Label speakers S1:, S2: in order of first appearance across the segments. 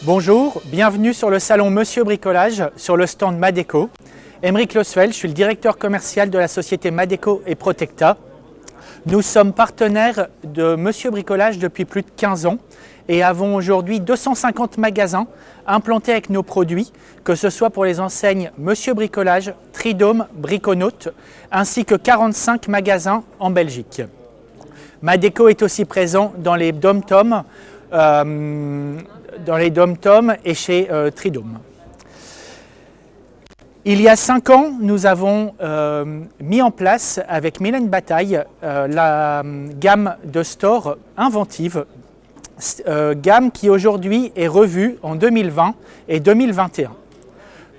S1: Bonjour, bienvenue sur le salon Monsieur Bricolage, sur le stand Madeco. Aymeric Losfeld, je suis le directeur commercial de la société Madeco et Protecta. Nous sommes partenaires de Monsieur Bricolage depuis plus de 15 ans et avons aujourd'hui 250 magasins implantés avec nos produits, que ce soit pour les enseignes Monsieur Bricolage, Tridome, Briconaute, ainsi que 45 magasins en Belgique. Madeco est aussi présent dans les dom-toms, et chez Tridome. Il y a 5 ans, nous avons mis en place avec Mylène Bataille la gamme de stores inventive, gamme qui aujourd'hui est revue en 2020 et 2021.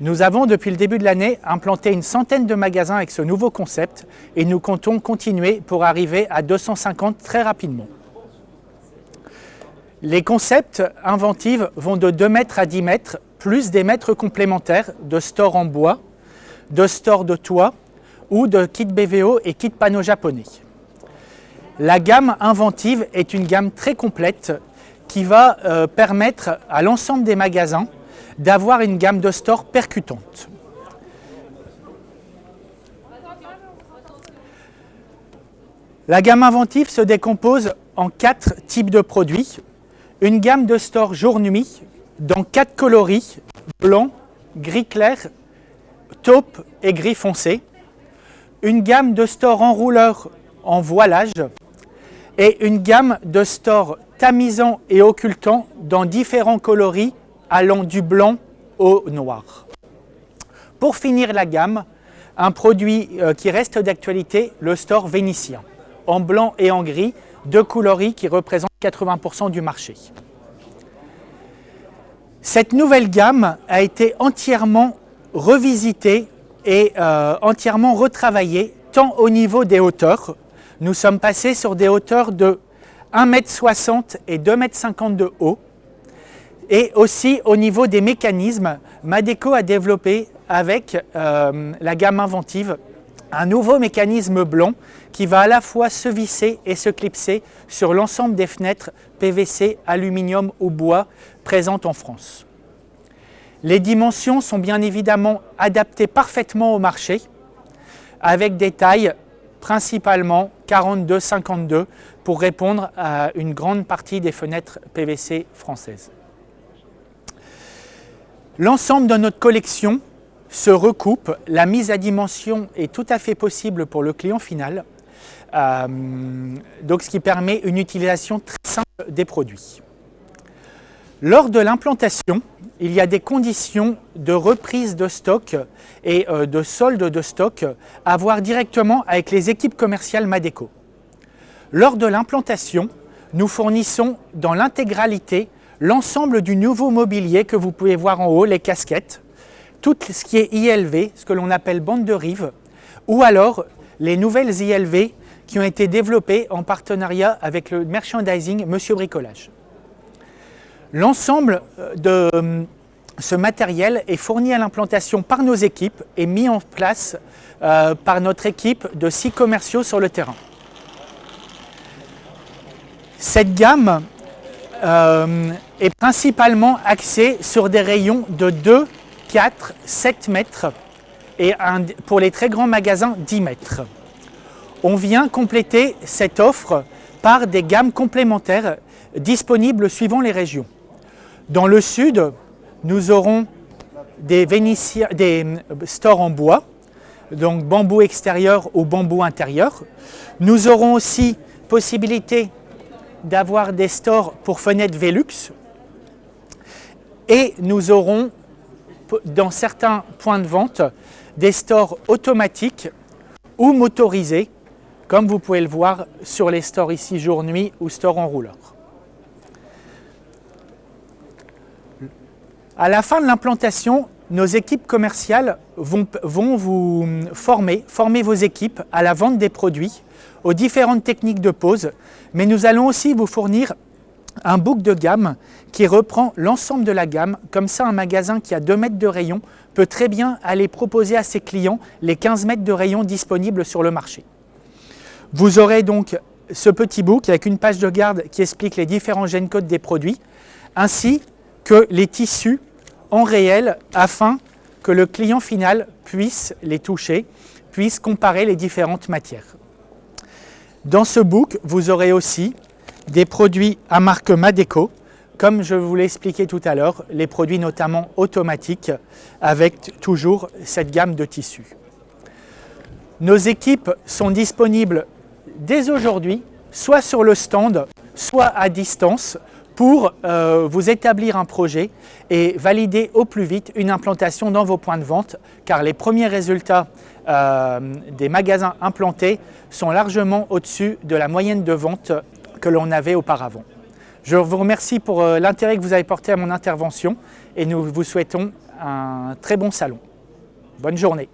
S1: Nous avons depuis le début de l'année implanté une centaine de magasins avec ce nouveau concept et nous comptons continuer pour arriver à 250 très rapidement. Les concepts inventifs vont de 2 mètres à 10 mètres, plus des mètres complémentaires de stores en bois, de stores de toit ou de kits BVO et kits panneaux japonais. La gamme inventive est une gamme très complète qui va permettre à l'ensemble des magasins d'avoir une gamme de stores percutante. La gamme inventive se décompose en 4 types de produits. Une gamme de stores jour-nuit dans 4 coloris, blanc, gris clair, taupe et gris foncé. Une gamme de stores enrouleurs en voilage et une gamme de stores tamisants et occultants dans différents coloris allant du blanc au noir. Pour finir la gamme, un produit qui reste d'actualité, le store vénitien, en blanc et en gris, 2 coloris qui représentent 80% du marché. Cette nouvelle gamme a été entièrement revisitée et entièrement retravaillée, tant au niveau des hauteurs. Nous sommes passés sur des hauteurs de 1,60 m et 2,50 m de haut. Et aussi au niveau des mécanismes, Madeco a développé avec la gamme inventive un nouveau mécanisme blanc qui va à la fois se visser et se clipser sur l'ensemble des fenêtres PVC, aluminium ou bois présentes en France. Les dimensions sont bien évidemment adaptées parfaitement au marché avec des tailles principalement 42-52 pour répondre à une grande partie des fenêtres PVC françaises. L'ensemble de notre collection se recoupe, la mise à dimension est tout à fait possible pour le client final, donc ce qui permet une utilisation très simple des produits. Lors de l'implantation, il y a des conditions de reprise de stock et de solde de stock à voir directement avec les équipes commerciales Madeco. Lors de l'implantation, nous fournissons dans l'intégralité l'ensemble du nouveau mobilier que vous pouvez voir en haut, les casquettes, tout ce qui est ILV, ce que l'on appelle bande de rive, ou alors les nouvelles ILV qui ont été développées en partenariat avec le merchandising Monsieur Bricolage. L'ensemble de ce matériel est fourni à l'implantation par nos équipes et mis en place par notre équipe de 6 commerciaux sur le terrain. Cette gamme est principalement axée sur des rayons de 2, 4, 7 mètres et pour les très grands magasins 10 mètres. On vient compléter cette offre par des gammes complémentaires disponibles suivant les régions. Dans le sud, nous aurons des stores en bois, donc bambou extérieur ou bambou intérieur. Nous aurons aussi possibilité d'avoir des stores pour fenêtres Velux et nous aurons dans certains points de vente des stores automatiques ou motorisés comme vous pouvez le voir sur les stores ici jour-nuit ou stores en rouleur. À la fin de l'implantation, nos équipes commerciales vont vous former vos équipes à la vente des produits, aux différentes techniques de pose, mais nous allons aussi vous fournir un book de gamme qui reprend l'ensemble de la gamme. Comme ça, un magasin qui a 2 mètres de rayon peut très bien aller proposer à ses clients les 15 mètres de rayon disponibles sur le marché. Vous aurez donc ce petit book avec une page de garde qui explique les différents G-codes des produits, ainsi que les tissus en réel afin que le client final puisse les toucher, puisse comparer les différentes matières. Dans ce book, vous aurez aussi des produits à marque Madeco, comme je vous l'ai expliqué tout à l'heure, les produits notamment automatiques avec toujours cette gamme de tissus. Nos équipes sont disponibles dès aujourd'hui, soit sur le stand, soit à distance, pour vous établir un projet et valider au plus vite une implantation dans vos points de vente, car les premiers résultats des magasins implantés sont largement au-dessus de la moyenne de vente que l'on avait auparavant. Je vous remercie pour l'intérêt que vous avez porté à mon intervention et nous vous souhaitons un très bon salon. Bonne journée.